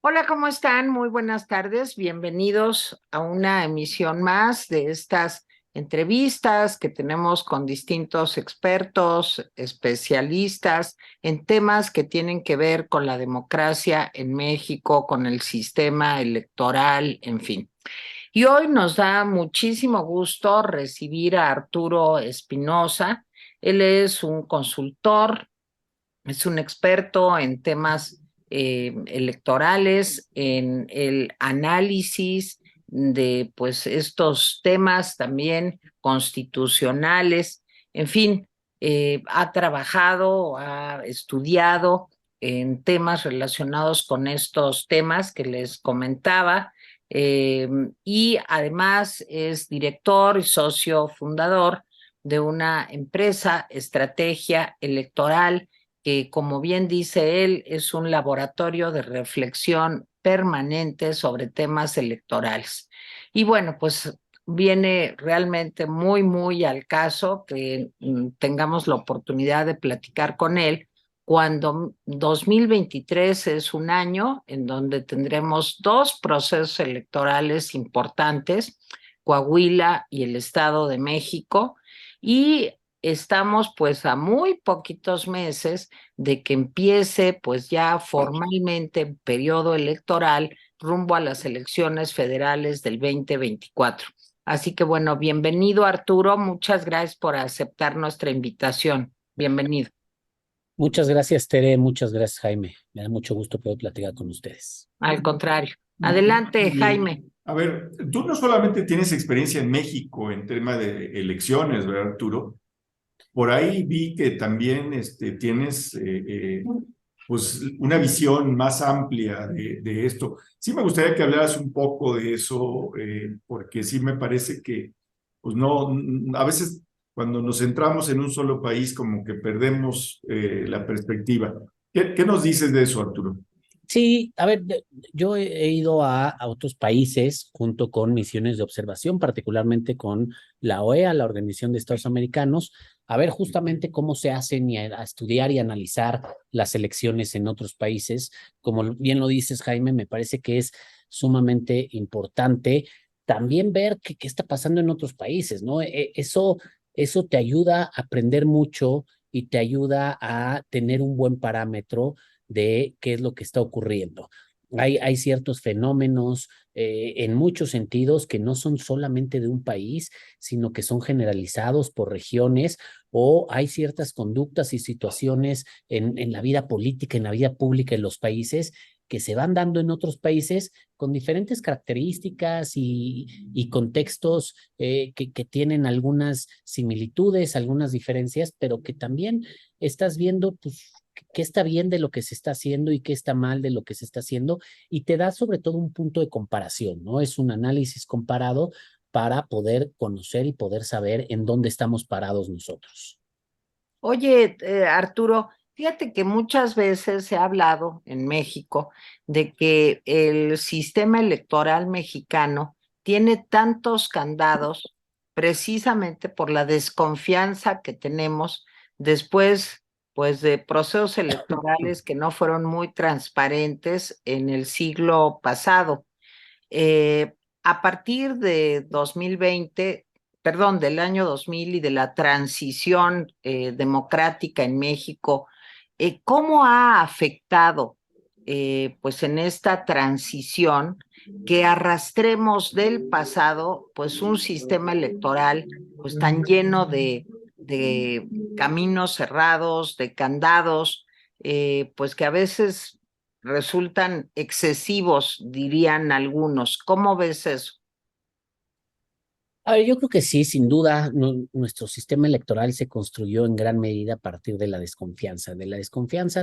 Hola, ¿cómo están? Muy buenas tardes. Bienvenidos a una emisión más de estas entrevistas que tenemos con distintos expertos, especialistas en temas que tienen que ver con la democracia en México, con el sistema electoral, en fin. Y hoy nos da muchísimo gusto recibir a Arturo Espinosa. Él es un consultor, es un experto en temas electorales, en el análisis de pues estos temas también constitucionales, en fin, ha trabajado, ha estudiado en temas relacionados con estos temas que les comentaba, eh, y además es director y socio fundador de una empresa, Estrategia Electoral, que, como bien dice él, es un laboratorio de reflexión permanente sobre temas electorales. Y bueno, pues viene realmente muy, muy al caso que tengamos la oportunidad de platicar con él cuando 2023 es un año en donde tendremos dos procesos electorales importantes, Coahuila y el Estado de México, y estamos pues a muy poquitos meses de que empiece pues ya formalmente el periodo electoral rumbo a las elecciones federales del 2024. Así que bueno, bienvenido Arturo, muchas gracias por aceptar nuestra invitación. Bienvenido. Muchas gracias, Tere. Muchas gracias, Jaime. Me da mucho gusto poder platicar con ustedes. Al contrario. Muy Adelante, bien. Jaime. A ver, tú no solamente tienes experiencia en México en tema de elecciones, ¿verdad, Arturo? Por ahí vi que también tienes pues una visión más amplia de esto. Sí me gustaría que hablaras un poco de eso, porque sí me parece que, pues no, a veces cuando nos centramos en un solo país como que perdemos la perspectiva. ¿Qué nos dices de eso, Arturo? Sí, a ver, yo he ido a otros países junto con misiones de observación, particularmente con la OEA, la Organización de Estados Americanos, a ver justamente cómo se hacen y a estudiar y analizar las elecciones en otros países. Como bien lo dices, Jaime, me parece que es sumamente importante también ver qué está pasando en otros países, ¿no? Eso te ayuda a aprender mucho y te ayuda a tener un buen parámetro de qué es lo que está ocurriendo. Hay ciertos fenómenos en muchos sentidos que no son solamente de un país, sino que son generalizados por regiones, o hay ciertas conductas y situaciones en la vida política, en la vida pública en los países que se van dando en otros países con diferentes características y contextos que tienen algunas similitudes, algunas diferencias, pero que también estás viendo pues, qué está bien de lo que se está haciendo y qué está mal de lo que se está haciendo, y te da sobre todo un punto de comparación, ¿no? Es un análisis comparado para poder conocer y poder saber en dónde estamos parados nosotros. Oye, Arturo, fíjate que muchas veces se ha hablado en México de que el sistema electoral mexicano tiene tantos candados precisamente por la desconfianza que tenemos después, pues, de procesos electorales que no fueron muy transparentes en el siglo pasado. A partir de 2020, perdón, del año 2000 y de la transición democrática en México, ¿cómo ha afectado, pues en esta transición, que arrastremos del pasado, pues un sistema electoral, pues tan lleno de caminos cerrados, de candados, pues que a veces resultan excesivos, dirían algunos? ¿Cómo ves eso? A ver, yo creo que sí, sin duda, nuestro sistema electoral se construyó en gran medida a partir de la desconfianza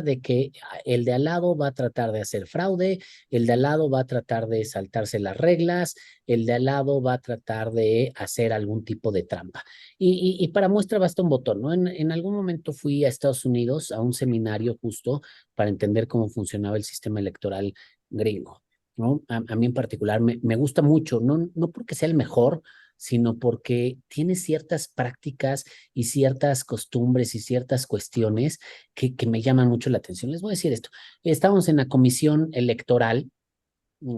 de que el de al lado va a tratar de hacer fraude, el de al lado va a tratar de saltarse las reglas, el de al lado va a tratar de hacer algún tipo de trampa. Y para muestra basta un botón, ¿no? En algún momento fui a Estados Unidos a un seminario justo para entender cómo funcionaba el sistema electoral gringo, ¿no? A mí en particular me gusta mucho, no porque sea el mejor, sino porque tiene ciertas prácticas y ciertas costumbres y ciertas cuestiones que me llaman mucho la atención. Les voy a decir esto. Estamos en la comisión electoral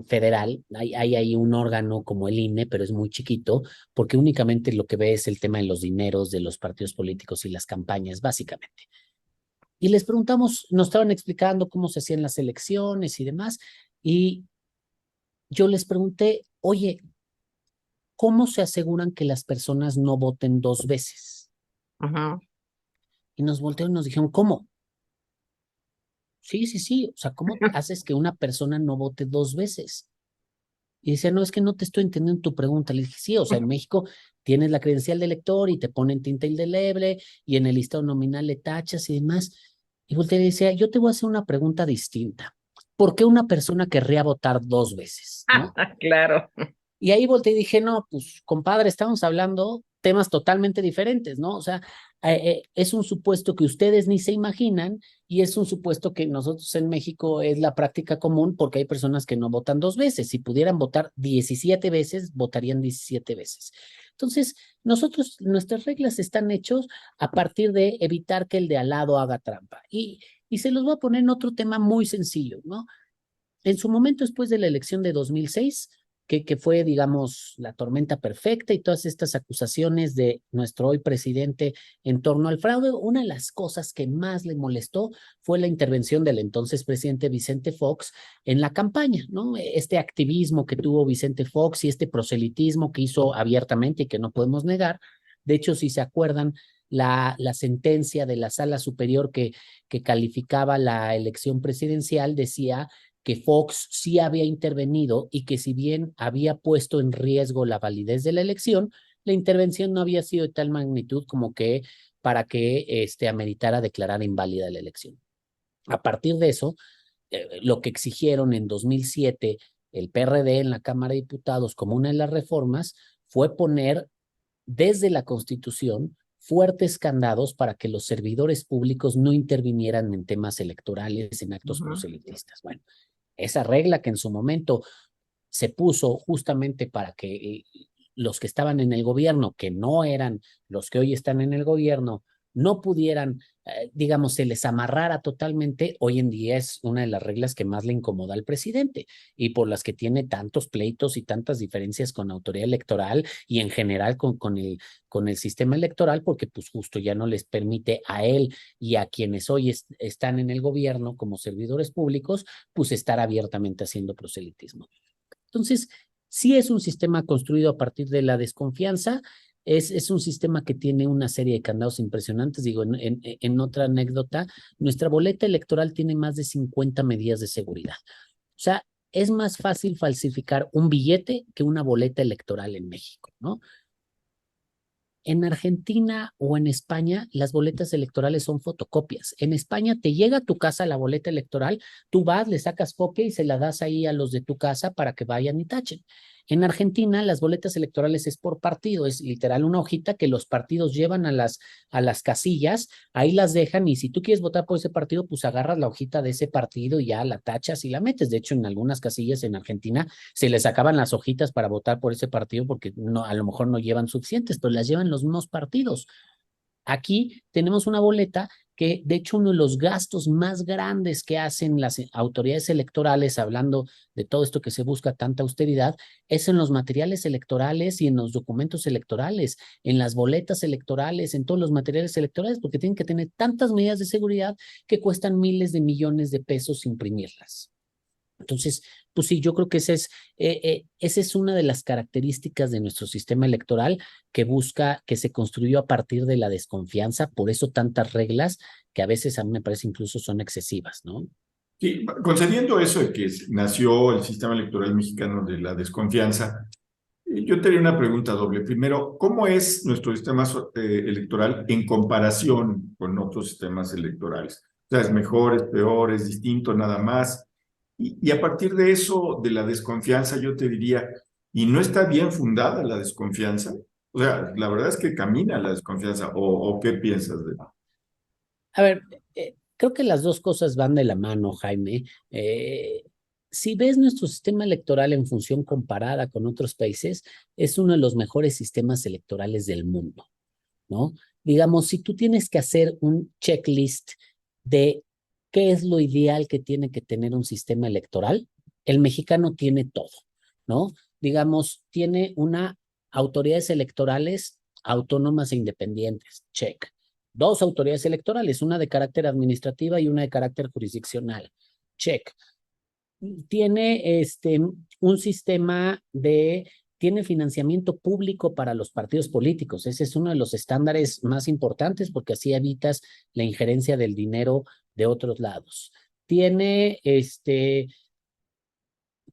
federal, hay ahí un órgano como el INE, pero es muy chiquito, porque únicamente lo que ve es el tema de los dineros de los partidos políticos y las campañas, básicamente. Y les preguntamos, nos estaban explicando cómo se hacían las elecciones y demás, y yo les pregunté, oye, ¿cómo se aseguran que las personas no voten dos veces? Ajá. Y nos voltearon y nos dijeron, ¿cómo? Sí, sí, sí, o sea, ¿cómo haces que una persona no vote dos veces? Y decía, no, es que no te estoy entendiendo tu pregunta. Le dije, sí, o sea, en México tienes la credencial de elector y te ponen tinta indeleble y en el listado nominal le tachas y demás. Y volteé y decía, yo te voy a hacer una pregunta distinta. ¿Por qué una persona querría votar dos veces? ¿No? Claro. Y ahí volteé y dije, no, pues compadre, estamos hablando temas totalmente diferentes, ¿no? O sea, es un supuesto que ustedes ni se imaginan y es un supuesto que nosotros en México es la práctica común porque hay personas que no votan dos veces. Si pudieran votar 17 veces, votarían 17 veces. Entonces, nosotros, nuestras reglas están hechas a partir de evitar que el de al lado haga trampa. Y se los voy a poner en otro tema muy sencillo, ¿no? En su momento, después de la elección de 2006, que fue, digamos, la tormenta perfecta y todas estas acusaciones de nuestro hoy presidente en torno al fraude, una de las cosas que más le molestó fue la intervención del entonces presidente Vicente Fox en la campaña, ¿no? Este activismo que tuvo Vicente Fox y este proselitismo que hizo abiertamente y que no podemos negar. De hecho, si se acuerdan, la sentencia de la Sala Superior que calificaba la elección presidencial decía que Fox sí había intervenido y que si bien había puesto en riesgo la validez de la elección, la intervención no había sido de tal magnitud como que para que ameritara declarar inválida la elección. A partir de eso, lo que exigieron en 2007 el PRD en la Cámara de Diputados como una de las reformas fue poner desde la Constitución fuertes candados para que los servidores públicos no intervinieran en temas electorales, en actos proselitistas. Bueno, esa regla que en su momento se puso justamente para que los que estaban en el gobierno, que no eran los que hoy están en el gobierno, no pudieran, digamos, se les amarrara totalmente, hoy en día es una de las reglas que más le incomoda al presidente y por las que tiene tantos pleitos y tantas diferencias con la autoridad electoral y en general con el sistema electoral, porque pues justo ya no les permite a él y a quienes hoy están en el gobierno como servidores públicos, pues estar abiertamente haciendo proselitismo. Entonces, sí es un sistema construido a partir de la desconfianza, es un sistema que tiene una serie de candados impresionantes. Digo, en otra anécdota, nuestra boleta electoral tiene más de 50 medidas de seguridad. O sea, es más fácil falsificar un billete que una boleta electoral en México, ¿no? En Argentina o en España, las boletas electorales son fotocopias. En España te llega a tu casa la boleta electoral, tú vas, le sacas copia y se la das ahí a los de tu casa para que vayan y tachen. En Argentina, las boletas electorales es por partido, es literal una hojita que los partidos llevan a las casillas, ahí las dejan y si tú quieres votar por ese partido, pues agarras la hojita de ese partido y ya la tachas y la metes. De hecho, en algunas casillas en Argentina se les sacaban las hojitas para votar por ese partido porque no, a lo mejor no llevan suficientes, pero las llevan los mismos partidos. Aquí tenemos una boleta que, de hecho, uno de los gastos más grandes que hacen las autoridades electorales, hablando de todo esto que se busca tanta austeridad, es en los materiales electorales y en los documentos electorales, en las boletas electorales, en todos los materiales electorales, porque tienen que tener tantas medidas de seguridad que cuestan miles de millones de pesos imprimirlas. Entonces, pues sí, yo creo que esa es una de las características de nuestro sistema electoral que busca, que se construyó a partir de la desconfianza, por eso tantas reglas que a veces a mí me parece incluso son excesivas, ¿no? Sí, concediendo eso de que nació el sistema electoral mexicano de la desconfianza, yo te haría una pregunta doble. Primero, ¿cómo es nuestro sistema electoral en comparación con otros sistemas electorales? O sea, ¿es mejor, es peor, es distinto, nada más? Y a partir de eso, de la desconfianza, yo te diría, ¿y no está bien fundada la desconfianza? O sea, la verdad es que camina la desconfianza, o ¿qué piensas de? A ver, creo que las dos cosas van de la mano, Jaime. Si ves nuestro sistema electoral en función comparada con otros países, es uno de los mejores sistemas electorales del mundo, ¿no? Digamos, si tú tienes que hacer un checklist de qué es lo ideal que tiene que tener un sistema electoral, el mexicano tiene todo, ¿no? Digamos, tiene autoridades electorales autónomas e independientes, check. Dos autoridades electorales, una de carácter administrativa y una de carácter jurisdiccional, check. Tiene un sistema tiene financiamiento público para los partidos políticos. Ese es uno de los estándares más importantes porque así evitas la injerencia del dinero de otros lados. Tiene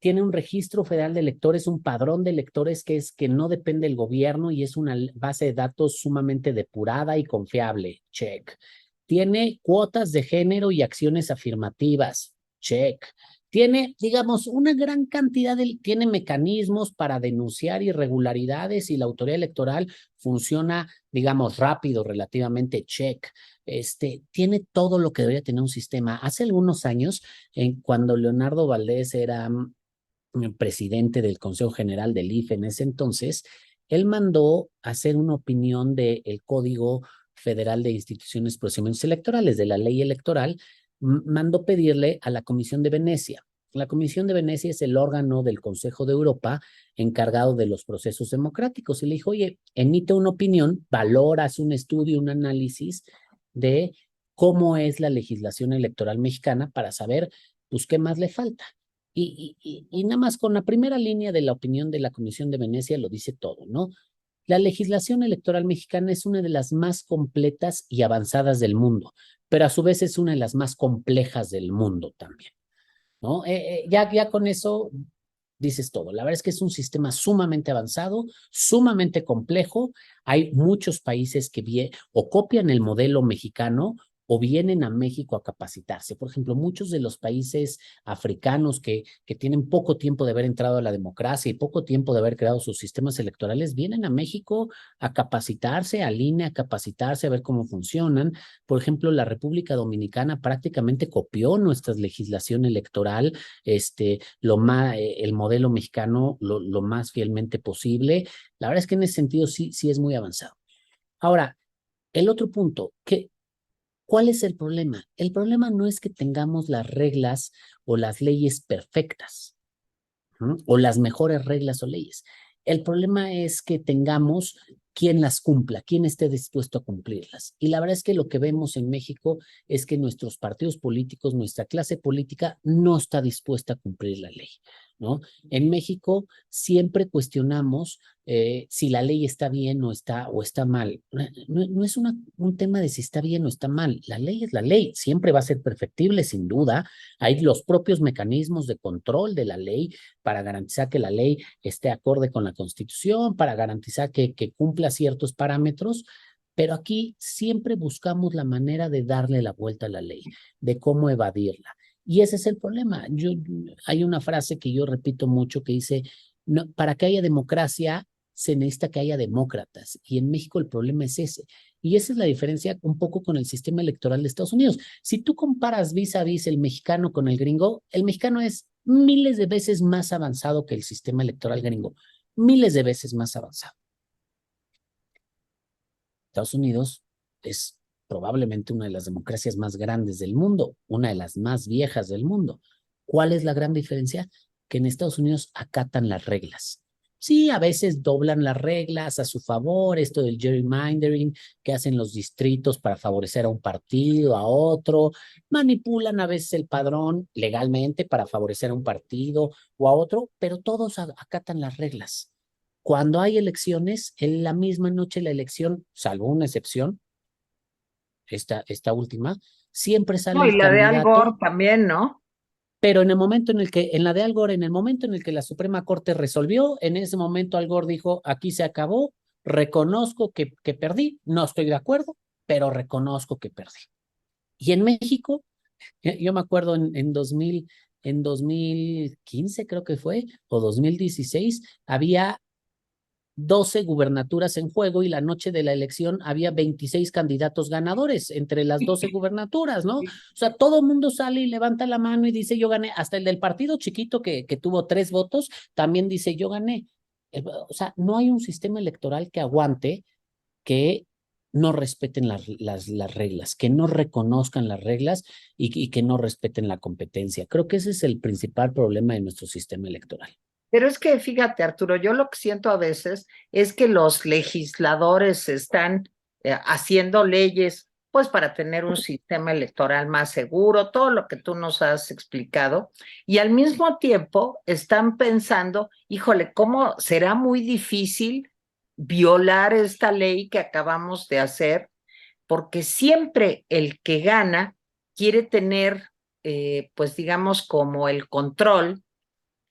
un registro federal de electores, un padrón de electores que no depende del gobierno y es una base de datos sumamente depurada y confiable, check. Tiene cuotas de género y acciones afirmativas, check. Tiene, digamos, una gran cantidad tiene mecanismos para denunciar irregularidades y la autoridad electoral funciona, digamos, rápido, relativamente, check. Tiene todo lo que debería tener un sistema. Hace algunos años, cuando Leonardo Valdés era presidente del Consejo General del IFE en ese entonces, él mandó hacer una opinión del Código Federal de Instituciones y Procedimientos Electorales, de la ley electoral, mandó pedirle a la Comisión de Venecia. La Comisión de Venecia es el órgano del Consejo de Europa encargado de los procesos democráticos y le dijo, oye, emite una opinión, valora, hace un estudio, un análisis de cómo es la legislación electoral mexicana para saber, pues, qué más le falta. Y nada más con la primera línea de la opinión de la Comisión de Venecia lo dice todo, ¿no? La legislación electoral mexicana es una de las más completas y avanzadas del mundo, pero a su vez es una de las más complejas del mundo también, ¿no? Ya con eso dices todo. La verdad es que es un sistema sumamente avanzado, sumamente complejo. Hay muchos países que o copian el modelo mexicano o vienen a México a capacitarse. Por ejemplo, muchos de los países africanos que tienen poco tiempo de haber entrado a la democracia y poco tiempo de haber creado sus sistemas electorales, vienen a México a capacitarse, al INE a capacitarse, a ver cómo funcionan. Por ejemplo, la República Dominicana prácticamente copió nuestra legislación electoral, el modelo mexicano lo más fielmente posible. La verdad es que en ese sentido sí es muy avanzado. Ahora, el otro punto, ¿cuál es el problema? El problema no es que tengamos las reglas o las leyes perfectas, ¿no? O las mejores reglas o leyes. El problema es que tengamos quien las cumpla, quien esté dispuesto a cumplirlas. Y la verdad es que lo que vemos en México es que nuestros partidos políticos, nuestra clase política no está dispuesta a cumplir la ley, ¿no? En México siempre cuestionamos si la ley está bien o está mal. No es un tema de si está bien o está mal. La ley es la ley, siempre va a ser perfectible, sin duda. Hay los propios mecanismos de control de la ley para garantizar que la ley esté acorde con la Constitución, para garantizar que cumpla ciertos parámetros, pero aquí siempre buscamos la manera de darle la vuelta a la ley, de cómo evadirla. Y ese es el problema. Hay una frase que yo repito mucho que dice, no, para que haya democracia se necesita que haya demócratas. Y en México el problema es ese. Y esa es la diferencia un poco con el sistema electoral de Estados Unidos. Si tú comparas vis a vis el mexicano con el gringo, el mexicano es miles de veces más avanzado que el sistema electoral gringo. Miles de veces más avanzado. Estados Unidos es probablemente una de las democracias más grandes del mundo, una de las más viejas del mundo. ¿Cuál es la gran diferencia? Que en Estados Unidos acatan las reglas. Sí, a veces doblan las reglas a su favor, esto del gerrymandering que hacen los distritos para favorecer a un partido, a otro, manipulan a veces el padrón legalmente para favorecer a un partido o a otro, pero todos acatan las reglas. Cuando hay elecciones, en la misma noche de la elección, salvo una excepción, esta última, siempre sale No, y el la de Al Gore candidato, también, ¿no? pero en la de Al Gore, en el momento en el que la Suprema Corte resolvió, en ese momento Al Gore dijo, aquí se acabó, reconozco que perdí, no estoy de acuerdo, pero reconozco que perdí. Y en México, yo me acuerdo en 2015 creo que fue, o 2016, había 12 gubernaturas en juego y la noche de la elección había 26 candidatos ganadores entre las 12 gubernaturas, ¿no? O sea, todo el mundo sale y levanta la mano y dice yo gané, hasta el del partido chiquito que tuvo 3 votos, también dice yo gané. O sea, no hay un sistema electoral que aguante que no respeten las reglas, que no reconozcan las reglas y que no respeten la competencia. Creo que ese es el principal problema de nuestro sistema electoral. Pero es que fíjate, Arturo, yo lo que siento a veces es que los legisladores están haciendo leyes pues para tener un sistema electoral más seguro, todo lo que tú nos has explicado, y al mismo tiempo están pensando, híjole, ¿cómo será muy difícil violar esta ley que acabamos de hacer? Porque siempre el que gana quiere tener, pues digamos, como el control,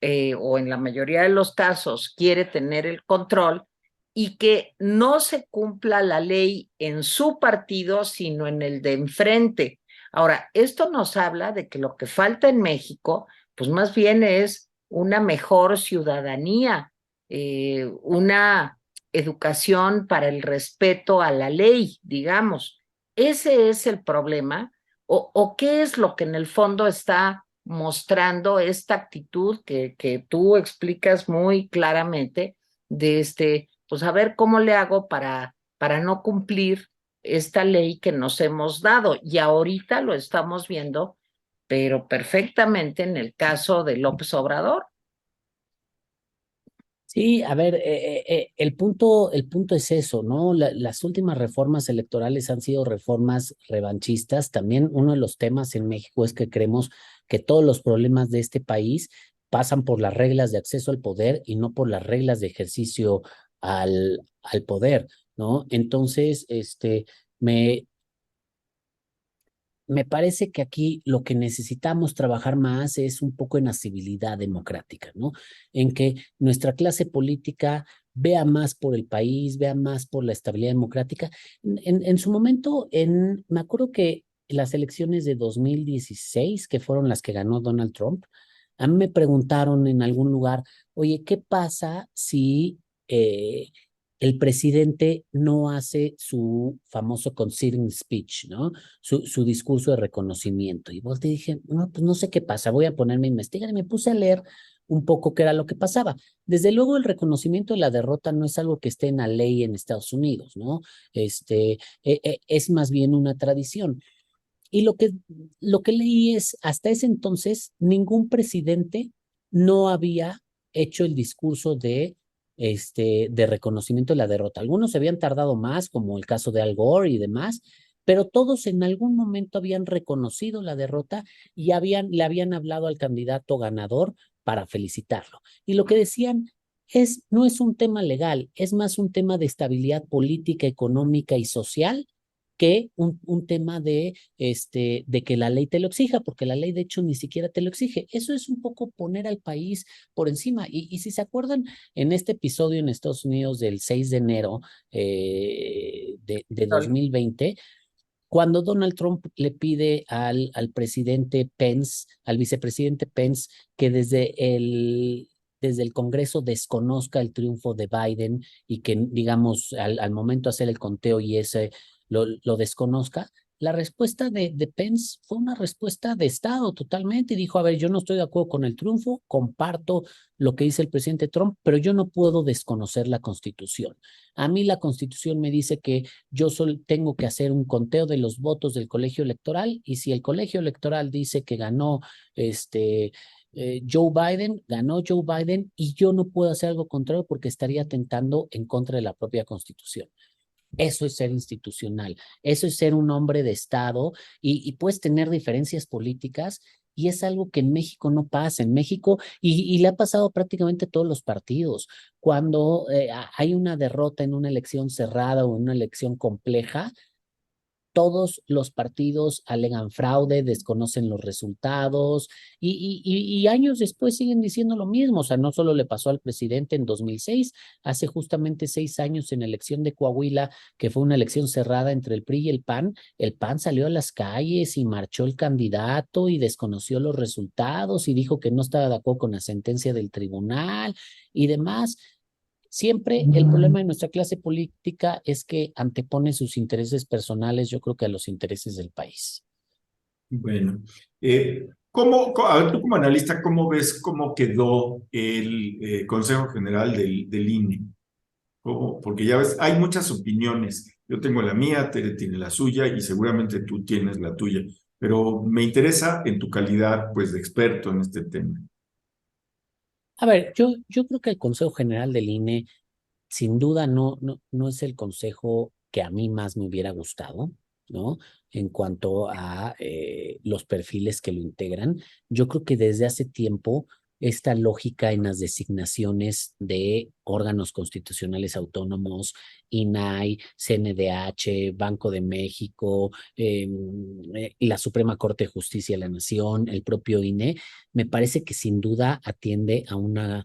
o en la mayoría de los casos quiere tener el control y que no se cumpla la ley en su partido, sino en el de enfrente. Ahora, esto nos habla de que lo que falta en México, pues más bien es una mejor ciudadanía, una educación para el respeto a la ley, digamos. ¿Ese es el problema? ¿O qué es lo que en el fondo está mostrando esta actitud que tú explicas muy claramente de pues a ver cómo le hago para no cumplir esta ley que nos hemos dado? Y ahorita lo estamos viendo, pero perfectamente en el caso de López Obrador. Sí, a ver, el punto es eso, ¿no? Las últimas reformas electorales han sido reformas revanchistas. También uno de los temas en México es que creemos que todos los problemas de este país pasan por las reglas de acceso al poder y no por las reglas de ejercicio al poder, ¿no? Entonces, me parece que aquí lo que necesitamos trabajar más es un poco en la civilidad democrática, ¿no? En que nuestra clase política vea más por el país, vea más por la estabilidad democrática. En su momento, me acuerdo que en las elecciones de 2016, que fueron las que ganó Donald Trump, a mí me preguntaron en algún lugar, oye, ¿qué pasa si el presidente no hace su famoso conceding speech, ¿no? Su discurso de reconocimiento? Y vos te dije, no, pues no sé qué pasa, voy a ponerme a investigar, y me puse a leer un poco qué era lo que pasaba. Desde luego, el reconocimiento de la derrota no es algo que esté en la ley en Estados Unidos, ¿no? Es más bien una tradición. Y lo que leí es, hasta ese entonces, ningún presidente no había hecho el discurso de reconocimiento de la derrota. Algunos se habían tardado más, como el caso de Al Gore y demás, pero todos en algún momento habían reconocido la derrota y le habían hablado al candidato ganador para felicitarlo. Y lo que decían no es un tema legal, es más un tema de estabilidad política, económica y social que un tema de que la ley te lo exija, porque la ley de hecho ni siquiera te lo exige. Eso es un poco poner al país por encima. Y si se acuerdan, en este episodio en Estados Unidos del 6 de enero de 2020, cuando Donald Trump le pide al presidente Pence, al vicepresidente Pence, que desde el Congreso desconozca el triunfo de Biden y que, digamos, al momento de hacer el conteo y ese lo desconozca, la respuesta de Pence fue una respuesta de Estado totalmente, y dijo, a ver, yo no estoy de acuerdo con el triunfo, comparto lo que dice el presidente Trump, pero yo no puedo desconocer la Constitución. A mí la Constitución me dice que yo solo tengo que hacer un conteo de los votos del colegio electoral, y si el colegio electoral dice que ganó Joe Biden, ganó Joe Biden, y yo no puedo hacer algo contrario porque estaría atentando en contra de la propia Constitución. Eso es ser institucional, eso es ser un hombre de Estado, y puedes tener diferencias políticas, y es algo que en México no pasa. En México, y le ha pasado prácticamente a todos los partidos, cuando hay una derrota en una elección cerrada o en una elección compleja, todos los partidos alegan fraude, desconocen los resultados, y años después siguen diciendo lo mismo. O sea, no solo le pasó al presidente en 2006, hace justamente 6 años en la elección de Coahuila, que fue una elección cerrada entre el PRI y el PAN salió a las calles y marchó el candidato y desconoció los resultados y dijo que no estaba de acuerdo con la sentencia del tribunal y demás. Siempre el problema de nuestra clase política es que antepone sus intereses personales, yo creo, que a los intereses del país. Bueno, a ver, tú como analista, ¿cómo ves cómo quedó el Consejo General del INE? Porque ya ves, hay muchas opiniones. Yo tengo la mía, Tere tiene la suya y seguramente tú tienes la tuya. Pero me interesa en tu calidad, pues, de experto en este tema. A ver, yo creo que el Consejo General del INE sin duda no es el consejo que a mí más me hubiera gustado, ¿no? En cuanto a los perfiles que lo integran. Yo creo que desde hace tiempo esta lógica en las designaciones de órganos constitucionales autónomos, INAI, CNDH, Banco de México, la Suprema Corte de Justicia de la Nación, el propio INE, me parece que sin duda atiende a una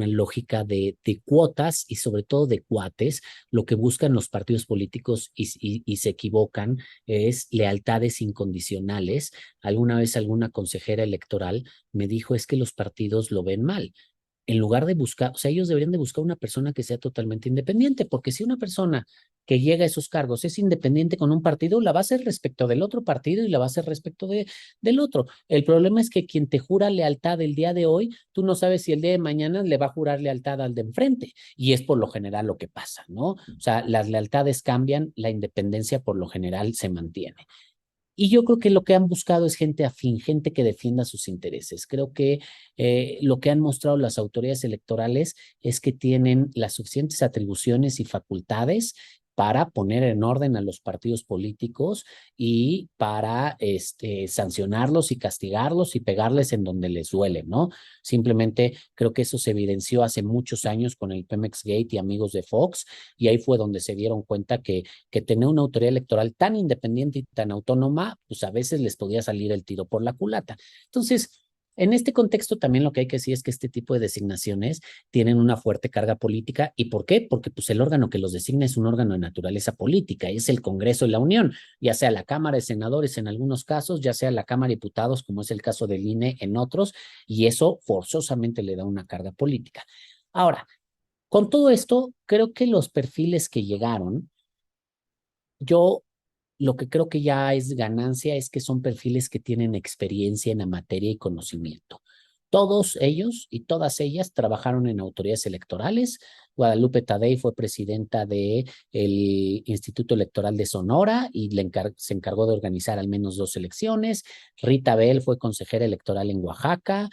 lógica de cuotas y sobre todo de cuates. Lo que buscan los partidos políticos y se equivocan es lealtades incondicionales. Alguna vez alguna consejera electoral me dijo es que los partidos lo ven mal. En lugar de buscar, o sea, ellos deberían de buscar una persona que sea totalmente independiente, porque si una persona que llega a esos cargos es independiente con un partido, la va a hacer respecto del otro partido y la va a hacer respecto del otro. El problema es que quien te jura lealtad el día de hoy, tú no sabes si el día de mañana le va a jurar lealtad al de enfrente. Y es por lo general lo que pasa, ¿no? O sea, las lealtades cambian, la independencia por lo general se mantiene. Y yo creo que lo que han buscado es gente afín, gente que defienda sus intereses. Creo que lo que han mostrado las autoridades electorales es que tienen las suficientes atribuciones y facultades para poner en orden a los partidos políticos y para sancionarlos y castigarlos y pegarles en donde les duele, ¿no? Simplemente creo que eso se evidenció hace muchos años con el Pemex Gate y amigos de Fox, y ahí fue donde se dieron cuenta que tener una autoridad electoral tan independiente y tan autónoma, pues a veces les podía salir el tiro por la culata. Entonces, en este contexto también lo que hay que decir es que este tipo de designaciones tienen una fuerte carga política. ¿Y por qué? Porque pues el órgano que los designa es un órgano de naturaleza política, y es el Congreso de la Unión, ya sea la Cámara de Senadores en algunos casos, ya sea la Cámara de Diputados, como es el caso del INE en otros, y eso forzosamente le da una carga política. Ahora, con todo esto, creo que los perfiles que llegaron, yo lo que creo que ya es ganancia es que son perfiles que tienen experiencia en la materia y conocimiento. Todos ellos y todas ellas trabajaron en autoridades electorales. Guadalupe Tadei fue presidenta del Instituto Electoral de Sonora y se encargó de organizar al menos 2 elecciones. Rita Bell fue consejera electoral en Oaxaca.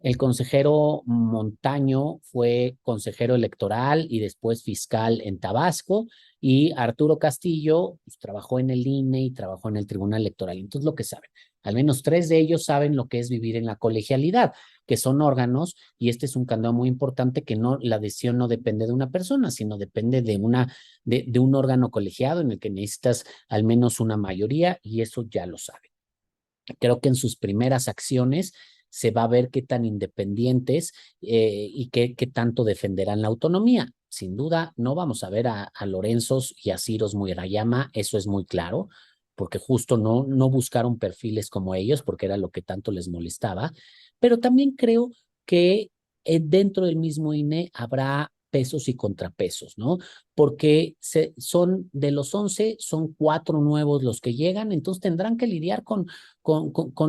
El consejero Montaño fue consejero electoral y después fiscal en Tabasco, y Arturo Castillo pues, trabajó en el INE y trabajó en el Tribunal Electoral. Entonces, lo que saben, al menos 3 de ellos saben lo que es vivir en la colegialidad, que son órganos, y este es un candado muy importante, que no, la decisión no depende de una persona, sino depende de un órgano colegiado en el que necesitas al menos una mayoría, y eso ya lo saben. Creo que en sus primeras acciones se va a ver qué tan independientes y qué tanto defenderán la autonomía. Sin duda, no vamos a ver a Lorenzos y a Ciros Muirayama, eso es muy claro, porque justo no buscaron perfiles como ellos, porque era lo que tanto les molestaba. Pero también creo que dentro del mismo INE habrá pesos y contrapesos, ¿no? Porque son de los 11, son 4 nuevos los que llegan, entonces tendrán que lidiar con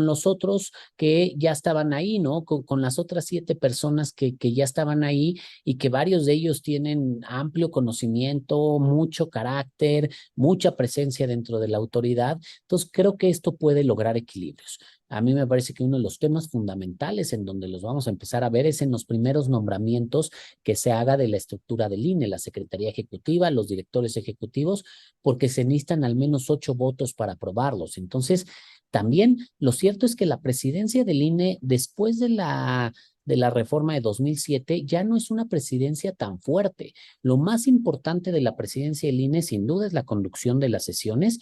los otros que ya estaban ahí, ¿no? Con las otras 7 personas que ya estaban ahí, y que varios de ellos tienen amplio conocimiento, mucho carácter, mucha presencia dentro de la autoridad. Entonces, creo que esto puede lograr equilibrios. A mí me parece que uno de los temas fundamentales en donde los vamos a empezar a ver es en los primeros nombramientos que se haga de la estructura del INE, la Secretaría Ejecutiva, los directores ejecutivos, porque se necesitan al menos 8 votos para aprobarlos. Entonces, también lo cierto es que la presidencia del INE, después de la reforma de 2007, ya no es una presidencia tan fuerte. Lo más importante de la presidencia del INE, sin duda, es la conducción de las sesiones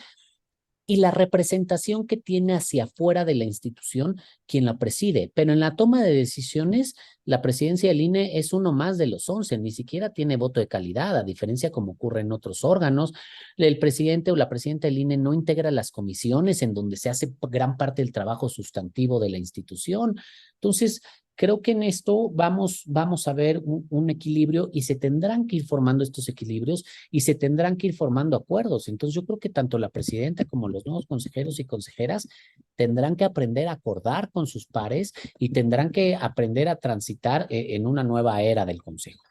y la representación que tiene hacia afuera de la institución quien la preside. Pero en la toma de decisiones, la presidencia del INE es uno más de los 11, ni siquiera tiene voto de calidad, a diferencia como ocurre en otros órganos. El presidente o la presidenta del INE no integra las comisiones en donde se hace gran parte del trabajo sustantivo de la institución. Entonces, creo que en esto vamos a ver un equilibrio, y se tendrán que ir formando estos equilibrios y se tendrán que ir formando acuerdos. Entonces, yo creo que tanto la presidenta como los nuevos consejeros y consejeras tendrán que aprender a acordar con sus pares y tendrán que aprender a transitar en una nueva era del Consejo.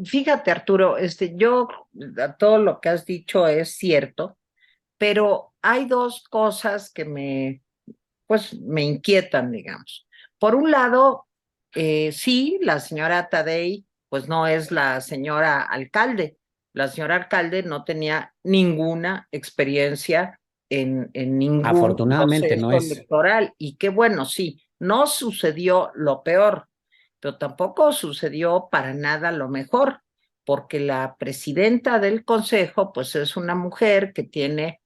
fíjate, Arturo, yo, todo lo que has dicho es cierto, pero hay dos cosas que pues, me inquietan, digamos. Por un lado, sí, la señora Tadei, pues no es la señora alcalde. La señora alcalde no tenía ninguna experiencia en ningún Afortunadamente no proceso es. electoral. Y qué bueno, sí, no sucedió lo peor, pero tampoco sucedió para nada lo mejor, porque la presidenta del consejo, pues es una mujer que tiene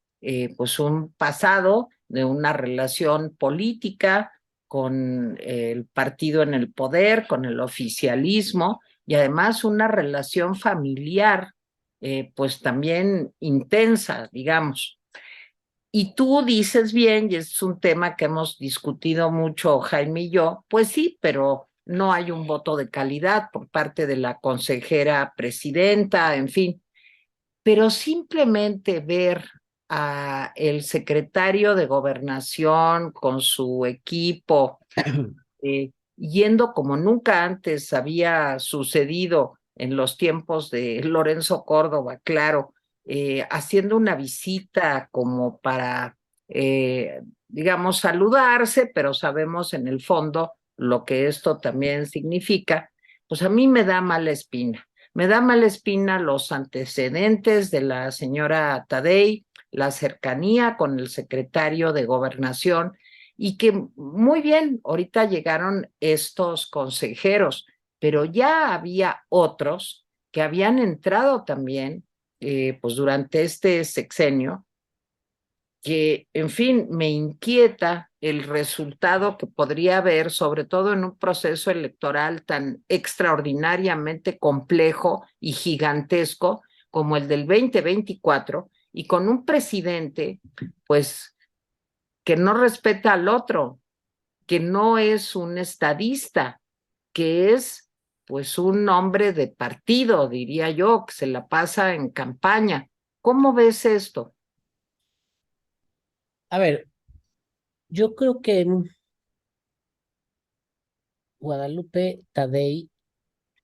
pues un pasado de una relación política con el partido en el poder, con el oficialismo y además una relación familiar pues también intensa, digamos. Y tú dices bien, y es un tema que hemos discutido mucho Jaime y yo, pues sí, pero no hay un voto de calidad por parte de la consejera presidenta, en fin, pero simplemente ver a el secretario de Gobernación con su equipo yendo como nunca antes había sucedido en los tiempos de Lorenzo Córdoba, claro, haciendo una visita como para, digamos, saludarse, pero sabemos en el fondo lo que esto también significa, pues a mí me da mala espina. Me da mala espina los antecedentes de la señora Tadei, la cercanía con el secretario de Gobernación y que muy bien, ahorita llegaron estos consejeros, pero ya había otros que habían entrado también, pues durante este sexenio, que, en fin, me inquieta el resultado que podría haber, sobre todo en un proceso electoral tan extraordinariamente complejo y gigantesco como el del 2024, y con un presidente, pues, que no respeta al otro, que no es un estadista, que es pues un hombre de partido, diría yo, que se la pasa en campaña. ¿Cómo ves esto? A ver, yo creo que Guadalupe Tadei,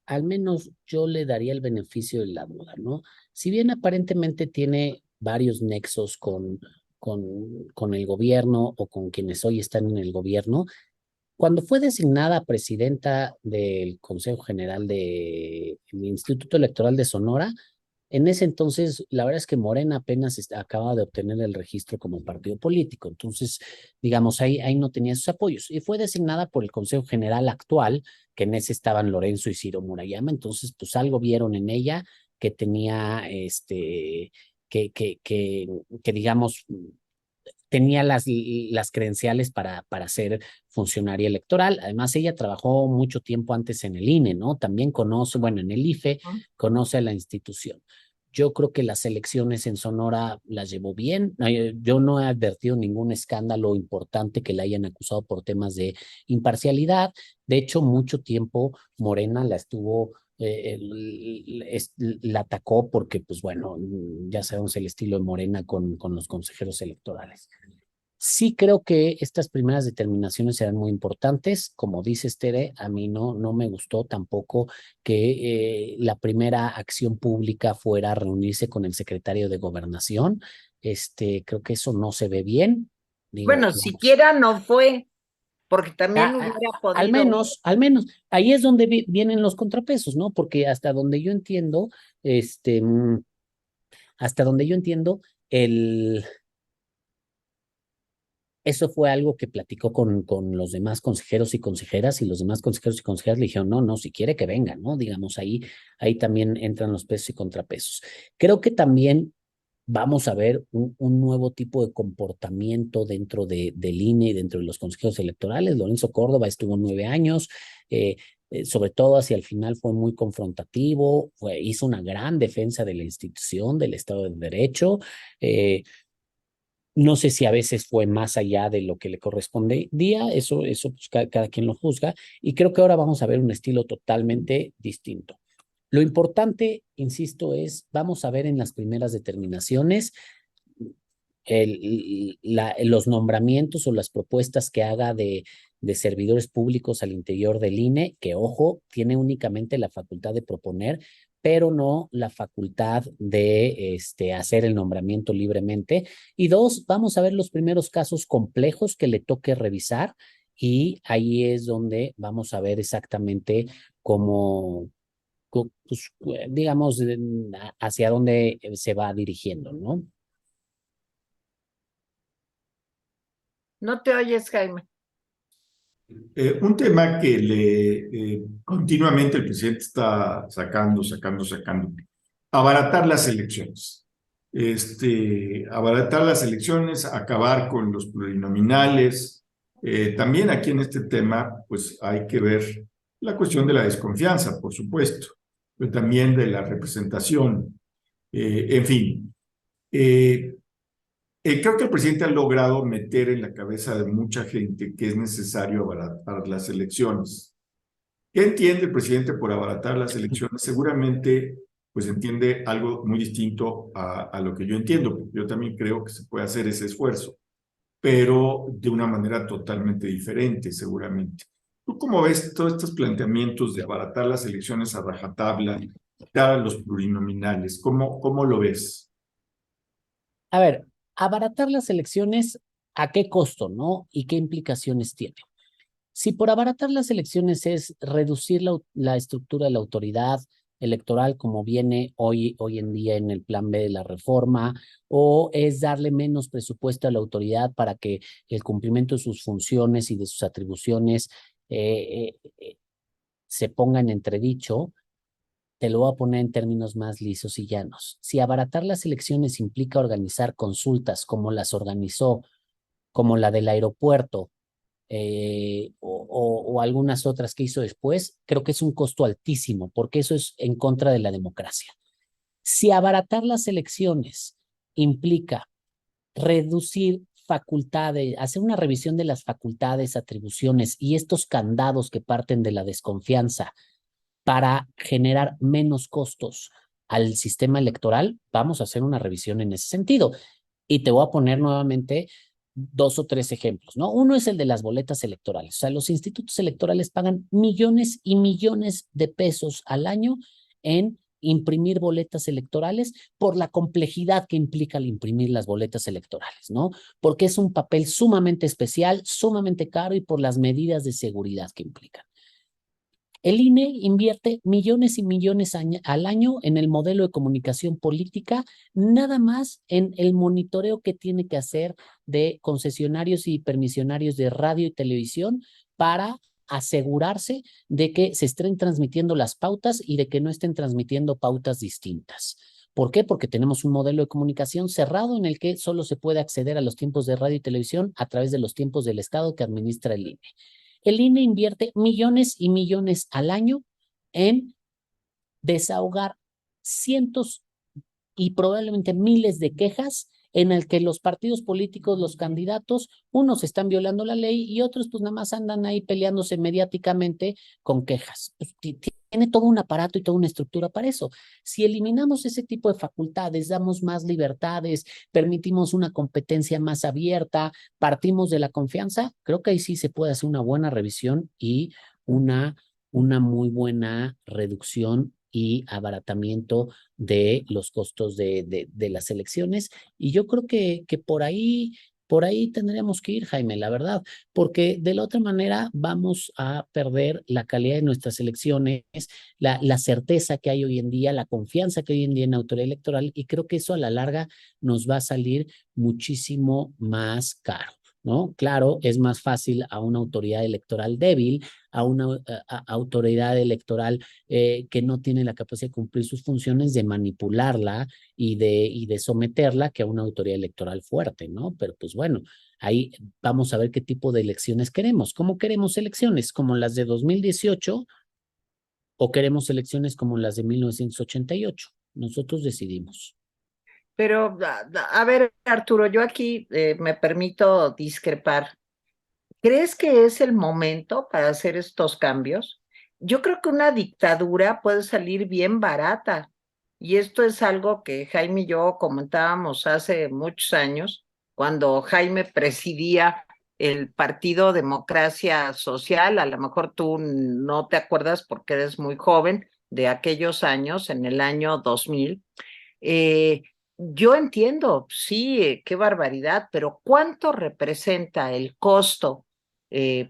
al menos yo le daría el beneficio de la duda, ¿no? Si bien aparentemente tiene varios nexos con el gobierno o con quienes hoy están en el gobierno, cuando fue designada presidenta del Consejo General del Instituto Electoral de Sonora, en ese entonces, la verdad es que Morena apenas acaba de obtener el registro como partido político. Entonces, digamos, ahí no tenía sus apoyos. Y fue designada por el Consejo General actual, que en ese estaban Lorenzo y Ciro Murayama. Entonces, pues algo vieron en ella que tenía, que digamos, tenía las credenciales para ser funcionaria electoral. Además, ella trabajó mucho tiempo antes en el INE, ¿no? También conoce, bueno, en el IFE, conoce a la institución. Yo creo que las elecciones en Sonora las llevó bien. Yo no he advertido ningún escándalo importante que la hayan acusado por temas de imparcialidad. De hecho, mucho tiempo Morena la estuvo la atacó porque, pues bueno, ya sabemos el estilo de Morena con los consejeros electorales. Sí creo que estas primeras determinaciones serán muy importantes. Como dices, Tere, a mí no me gustó tampoco que la primera acción pública fuera reunirse con el secretario de Gobernación. Creo que eso no se ve bien. Digo, Bueno, vamos. siquiera no fue, porque también hubiera Al podido. menos, al menos, ahí es donde vienen los contrapesos, ¿no? Porque hasta donde yo entiendo, este, mm, hasta donde yo entiendo, el, eso fue algo que platicó con los demás consejeros y consejeras, y los demás consejeros y consejeras le dijeron, no, si quiere que venga, ¿no? Digamos, ahí también entran los pesos y contrapesos. Creo que también vamos a ver un nuevo tipo de comportamiento dentro del INE y dentro de los consejeros electorales. Lorenzo Córdoba estuvo 9 años, eh, sobre todo hacia el final fue muy confrontativo, hizo una gran defensa de la institución, del Estado de Derecho. No sé si a veces fue más allá de lo que le correspondía, eso pues, cada quien lo juzga, y creo que ahora vamos a ver un estilo totalmente distinto. Lo importante, insisto, vamos a ver en las primeras determinaciones los nombramientos o las propuestas que haga de servidores públicos al interior del INE, que ojo, tiene únicamente la facultad de proponer pero no la facultad de hacer el nombramiento libremente. Y dos, vamos a ver los primeros casos complejos que le toque revisar y ahí es donde vamos a ver exactamente cómo, pues, digamos, hacia dónde se va dirigiendo, ¿no? No te oyes, Jaime. Un tema que continuamente el presidente está sacando, abaratar las elecciones. Abaratar las elecciones, acabar con los plurinominales. También aquí en este tema, pues hay que ver la cuestión de la desconfianza, por supuesto, pero también de la representación. En fin, creo que el presidente ha logrado meter en la cabeza de mucha gente que es necesario abaratar las elecciones. ¿Qué entiende el presidente por abaratar las elecciones? Seguramente, pues entiende algo muy distinto a lo que yo entiendo, porque yo también creo que se puede hacer ese esfuerzo, pero de una manera totalmente diferente, seguramente. ¿Tú cómo ves todos estos planteamientos de abaratar las elecciones a rajatabla, dar a los plurinominales? ¿Cómo lo ves? A ver, abaratar las elecciones, ¿a qué costo, no? ¿Y qué implicaciones tiene? Si por abaratar las elecciones es reducir la estructura de la autoridad electoral como viene hoy en día en el plan B de la reforma, o es darle menos presupuesto a la autoridad para que el cumplimiento de sus funciones y de sus atribuciones se ponga en entredicho, te lo voy a poner en términos más lisos y llanos. Si abaratar las elecciones implica organizar consultas como las organizó, como la del aeropuerto, o algunas otras que hizo después, creo que es un costo altísimo, porque eso es en contra de la democracia. Si abaratar las elecciones implica reducir facultades, hacer una revisión de las facultades, atribuciones y estos candados que parten de la desconfianza para generar menos costos al sistema electoral, vamos a hacer una revisión en ese sentido. Y te voy a poner nuevamente dos o tres ejemplos, ¿no? Uno es el de las boletas electorales. O sea, los institutos electorales pagan millones y millones de pesos al año en imprimir boletas electorales por la complejidad que implica el imprimir las boletas electorales, ¿no? Porque es un papel sumamente especial, sumamente caro y por las medidas de seguridad que implican. El INE invierte millones y millones al año en el modelo de comunicación política, nada más en el monitoreo que tiene que hacer de concesionarios y permisionarios de radio y televisión para asegurarse de que se estén transmitiendo las pautas y de que no estén transmitiendo pautas distintas. ¿Por qué? Porque tenemos un modelo de comunicación cerrado en el que solo se puede acceder a los tiempos de radio y televisión a través de los tiempos del Estado que administra el INE. El INE invierte millones y millones al año en desahogar cientos y probablemente miles de quejas en el que los partidos políticos, los candidatos, unos están violando la ley y otros pues nada más andan ahí peleándose mediáticamente con quejas. Pues, tiene todo un aparato y toda una estructura para eso. Si eliminamos ese tipo de facultades, damos más libertades, permitimos una competencia más abierta, partimos de la confianza, creo que ahí sí se puede hacer una buena revisión y una muy buena reducción y abaratamiento de los costos de las elecciones. Y yo creo que por ahí tendríamos que ir, Jaime, la verdad, porque de la otra manera vamos a perder la calidad de nuestras elecciones, la certeza que hay hoy en día, la confianza que hay hoy en día en la autoridad electoral, y creo que eso a la larga nos va a salir muchísimo más caro. ¿No? Claro, es más fácil a una autoridad electoral débil, a una autoridad electoral que no tiene la capacidad de cumplir sus funciones, de manipularla y de someterla que a una autoridad electoral fuerte, ¿no? Pero pues bueno, ahí vamos a ver qué tipo de elecciones queremos. ¿Cómo queremos elecciones? ¿Como las de 2018 o queremos elecciones como las de 1988? Nosotros decidimos. Pero, a ver, Arturo, yo aquí me permito discrepar. ¿Crees que es el momento para hacer estos cambios? Yo creo que una dictadura puede salir bien barata. Y esto es algo que Jaime y yo comentábamos hace muchos años, cuando Jaime presidía el Partido Democracia Social. A lo mejor tú no te acuerdas porque eres muy joven, de aquellos años, en el año 2000. Yo entiendo, sí, qué barbaridad, pero ¿cuánto representa el costo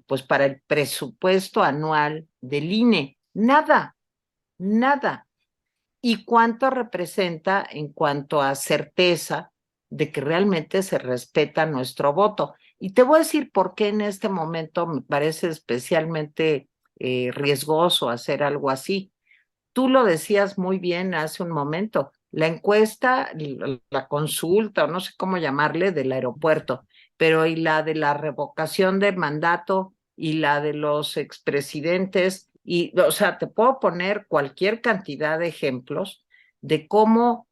pues para el presupuesto anual del INE? Nada, nada. ¿Y cuánto representa en cuanto a certeza de que realmente se respeta nuestro voto? Y te voy a decir por qué en este momento me parece especialmente riesgoso hacer algo así. Tú lo decías muy bien hace un momento, la encuesta, la consulta, o no sé cómo llamarle, del aeropuerto, pero y la de la revocación de mandato y la de los expresidentes, y, o sea, te puedo poner cualquier cantidad de ejemplos de cómo,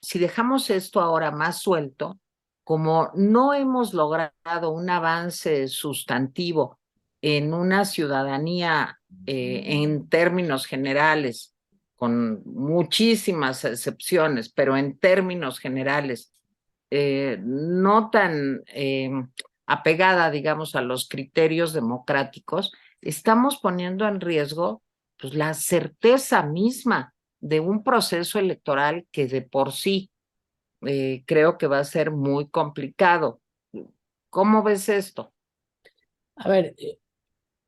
si dejamos esto ahora más suelto, como no hemos logrado un avance sustantivo en una ciudadanía en términos generales, con muchísimas excepciones, pero en términos generales, no tan apegada, digamos, a los criterios democráticos, estamos poniendo en riesgo pues, la certeza misma de un proceso electoral que de por sí creo que va a ser muy complicado. ¿Cómo ves esto? A ver,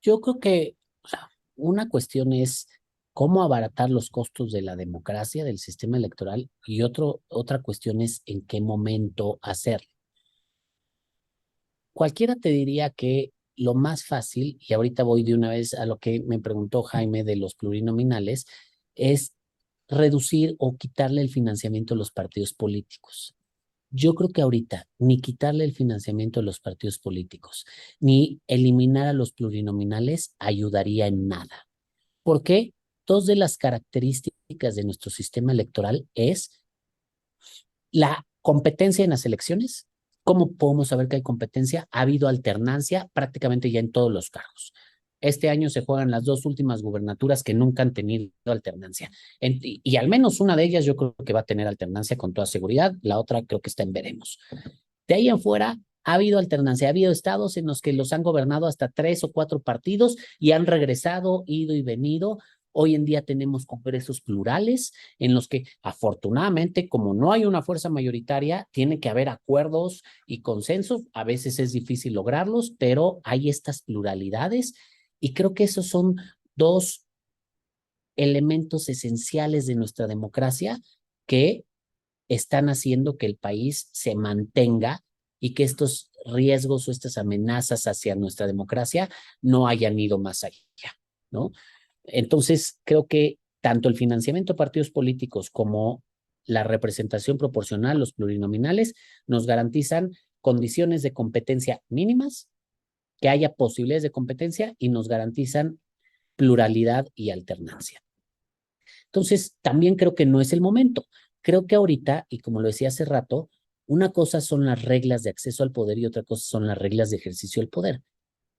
yo creo que, o sea, una cuestión es cómo abaratar los costos de la democracia, del sistema electoral, y otra cuestión es en qué momento hacerlo. Cualquiera te diría que lo más fácil, y ahorita voy de una vez a lo que me preguntó Jaime de los plurinominales, es reducir o quitarle el financiamiento a los partidos políticos. Yo creo que ahorita ni quitarle el financiamiento a los partidos políticos, ni eliminar a los plurinominales ayudaría en nada. ¿Por qué? Dos de las características de nuestro sistema electoral es la competencia en las elecciones. ¿Cómo podemos saber que hay competencia? Ha habido alternancia prácticamente ya en todos los cargos. Este año se juegan las dos últimas gubernaturas que nunca han tenido alternancia. Y al menos una de ellas yo creo que va a tener alternancia con toda seguridad. La otra creo que está en veremos. De ahí en fuera, ha habido alternancia. Ha habido estados en los que los han gobernado hasta 3 o 4 partidos y han regresado, ido y venido. Hoy en día tenemos congresos plurales en los que afortunadamente, como no hay una fuerza mayoritaria, tiene que haber acuerdos y consensos. A veces es difícil lograrlos, pero hay estas pluralidades y creo que esos son dos elementos esenciales de nuestra democracia que están haciendo que el país se mantenga y que estos riesgos o estas amenazas hacia nuestra democracia no hayan ido más allá, ¿no? Entonces, creo que tanto el financiamiento a partidos políticos como la representación proporcional, los plurinominales, nos garantizan condiciones de competencia mínimas, que haya posibilidades de competencia y nos garantizan pluralidad y alternancia. Entonces, también creo que no es el momento. Creo que ahorita, y como lo decía hace rato, una cosa son las reglas de acceso al poder y otra cosa son las reglas de ejercicio del poder.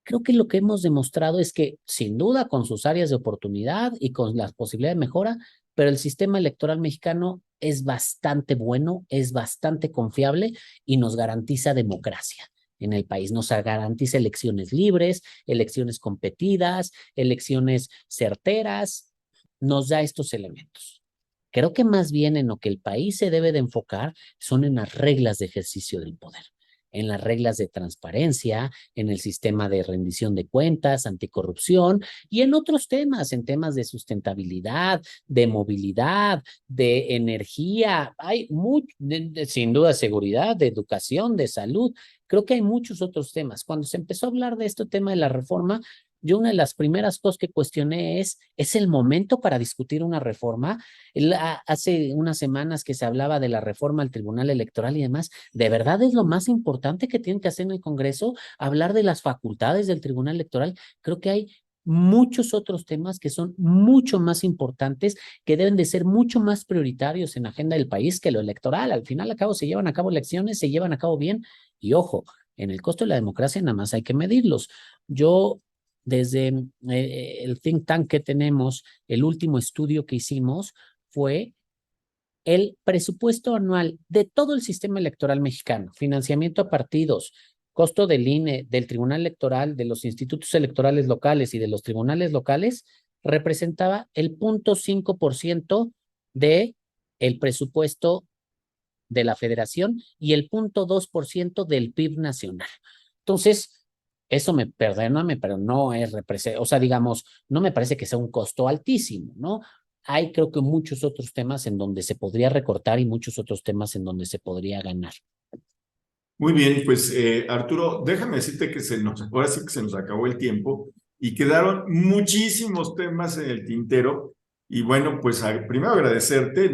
Creo que lo que hemos demostrado es que, sin duda, con sus áreas de oportunidad y con las posibilidades de mejora, pero el sistema electoral mexicano es bastante bueno, es bastante confiable y nos garantiza democracia en el país. Nos garantiza elecciones libres, elecciones competidas, elecciones certeras, nos da estos elementos. Creo que más bien en lo que el país se debe de enfocar son en las reglas de ejercicio del poder, en las reglas de transparencia, en el sistema de rendición de cuentas, anticorrupción y en otros temas, en temas de sustentabilidad, de movilidad, de energía. Hay sin duda seguridad, de educación, de salud. Creo que hay muchos otros temas. Cuando se empezó a hablar de este tema de la reforma, yo una de las primeras cosas que cuestioné ¿es el momento para discutir una reforma? Hace unas semanas que se hablaba de la reforma al Tribunal Electoral y demás, ¿de verdad es lo más importante que tienen que hacer en el Congreso? Hablar de las facultades del Tribunal Electoral. Creo que hay muchos otros temas que son mucho más importantes, que deben de ser mucho más prioritarios en la agenda del país que lo electoral. Al final, a cabo, se llevan a cabo elecciones, se llevan a cabo bien y ojo, en el costo de la democracia nada más hay que medirlos. Yo desde el think tank que tenemos, el último estudio que hicimos fue el presupuesto anual de todo el sistema electoral mexicano, financiamiento a partidos, costo del INE, del Tribunal Electoral, de los institutos electorales locales y de los tribunales locales, representaba el 0.5% de el presupuesto de la federación y el 0.2% del PIB nacional. Entonces, eso perdóname, pero no es o sea, digamos, no me parece que sea un costo altísimo, ¿no? Hay creo que muchos otros temas en donde se podría recortar y muchos otros temas en donde se podría ganar. Muy bien, pues Arturo, déjame decirte que ahora sí que se nos acabó el tiempo y quedaron muchísimos temas en el tintero. Y bueno, pues primero agradecerte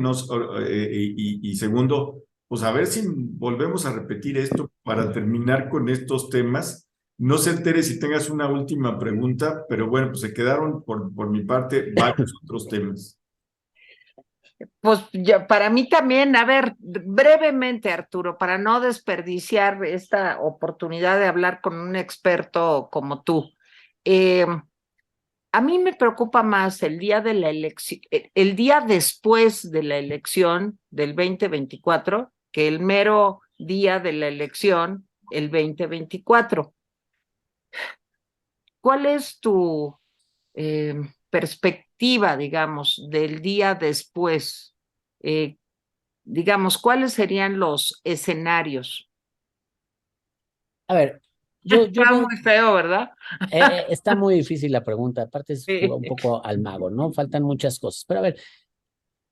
y segundo, pues a ver si volvemos a repetir esto para terminar con estos temas. No sé, Tere, si tengas una última pregunta, pero bueno, pues se quedaron por mi parte varios otros temas. Pues ya, para mí también, a ver, brevemente, Arturo, para no desperdiciar esta oportunidad de hablar con un experto como tú. A mí me preocupa más el día de la elección, el día después de la elección del 2024 que el mero día de la elección, el 2024. ¿Cuál es tu perspectiva, digamos, del día después? Digamos, ¿cuáles serían los escenarios? A ver, yo Está veo, muy feo, ¿verdad? está muy difícil la pregunta, aparte es Sí. un poco al mago, ¿no? Faltan muchas cosas, pero a ver,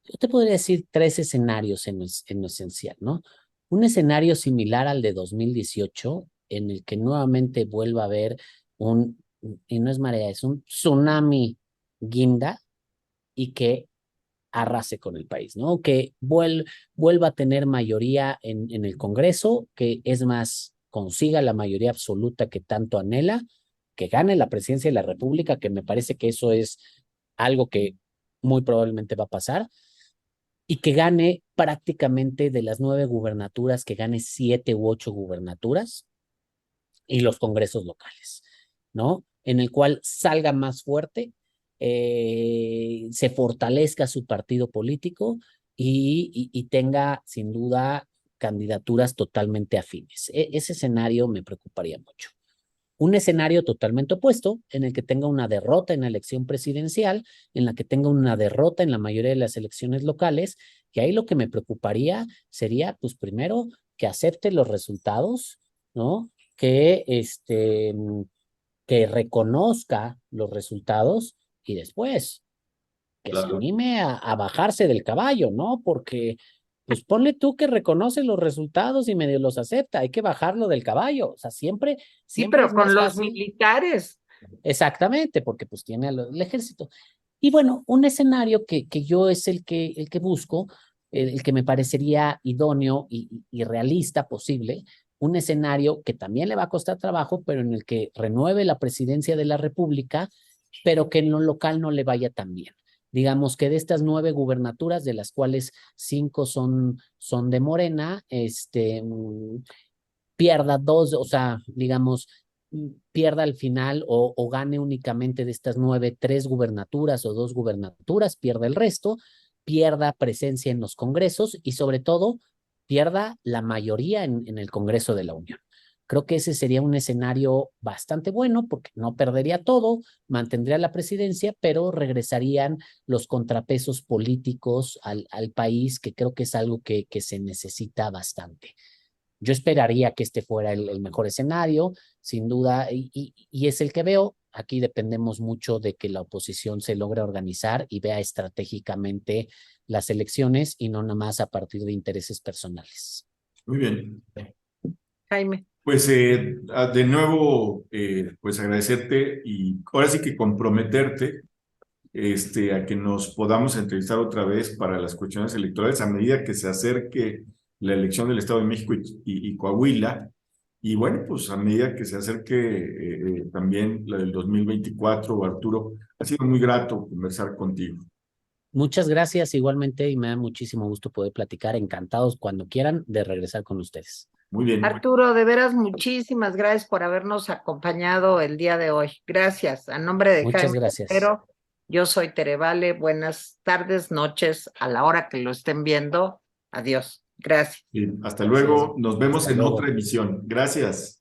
yo te podría decir 3 escenarios en lo esencial, ¿no? Un escenario similar al de 2018, en el que nuevamente vuelva a haber y no es marea, es un tsunami guinda y que arrase con el país, ¿no? Que vuelva a tener mayoría en el Congreso, que es más, consiga la mayoría absoluta que tanto anhela, que gane la presidencia de la República, que me parece que eso es algo que muy probablemente va a pasar, y que gane prácticamente de las 9 gubernaturas, que gane 7 u 8 gubernaturas y los congresos locales, ¿no? En el cual salga más fuerte, se fortalezca su partido político y tenga sin duda candidaturas totalmente afines. Ese escenario me preocuparía mucho. Un escenario totalmente opuesto, en el que tenga una derrota en la elección presidencial, en la que tenga una derrota en la mayoría de las elecciones locales, que ahí lo que me preocuparía sería, pues primero, que acepte los resultados, ¿no? Que reconozca los resultados y después que se Claro. anime a bajarse del caballo, ¿no? Porque, pues ponle tú que reconoce los resultados y medio los acepta, hay que bajarlo del caballo, o sea, siempre, Sí, siempre pero es con más los fácil. militares. Exactamente, porque pues tiene el ejército. Y bueno, un escenario que yo es el que busco, el que me parecería idóneo y realista posible, un escenario que también le va a costar trabajo, pero en el que renueve la presidencia de la República, pero que en lo local no le vaya tan bien. Digamos que de estas 9 gubernaturas, de las cuales 5 son de Morena, pierda 2, o sea, digamos, pierda al final o gane únicamente de estas 9, 3 gubernaturas o 2 gubernaturas, pierda el resto, pierda presencia en los congresos y sobre todo pierda la mayoría en el Congreso de la Unión. Creo que ese sería un escenario bastante bueno porque no perdería todo, mantendría la presidencia, pero regresarían los contrapesos políticos al país, que creo que es algo que se necesita bastante. Yo esperaría que este fuera el mejor escenario, sin duda, y es el que veo. Aquí dependemos mucho de que la oposición se logre organizar y vea estratégicamente las elecciones y no nada más a partir de intereses personales. Muy bien. Jaime. Pues de nuevo, pues agradecerte y ahora sí que comprometerte a que nos podamos entrevistar otra vez para las cuestiones electorales a medida que se acerque la elección del Estado de México y Coahuila. Y bueno, pues a medida que se acerque también la del 2024, Arturo, ha sido muy grato conversar contigo. Muchas gracias igualmente y me da muchísimo gusto poder platicar. Encantados cuando quieran de regresar con ustedes. Muy bien. Arturo, de veras, muchísimas gracias por habernos acompañado el día de hoy. Gracias. A nombre de Muchas Jaime gracias. Pero, yo soy Tere Vale. Buenas tardes, noches, a la hora que lo estén viendo. Adiós. Gracias. Bien, hasta Gracias. luego. Nos vemos Hasta en luego. otra emisión. Gracias.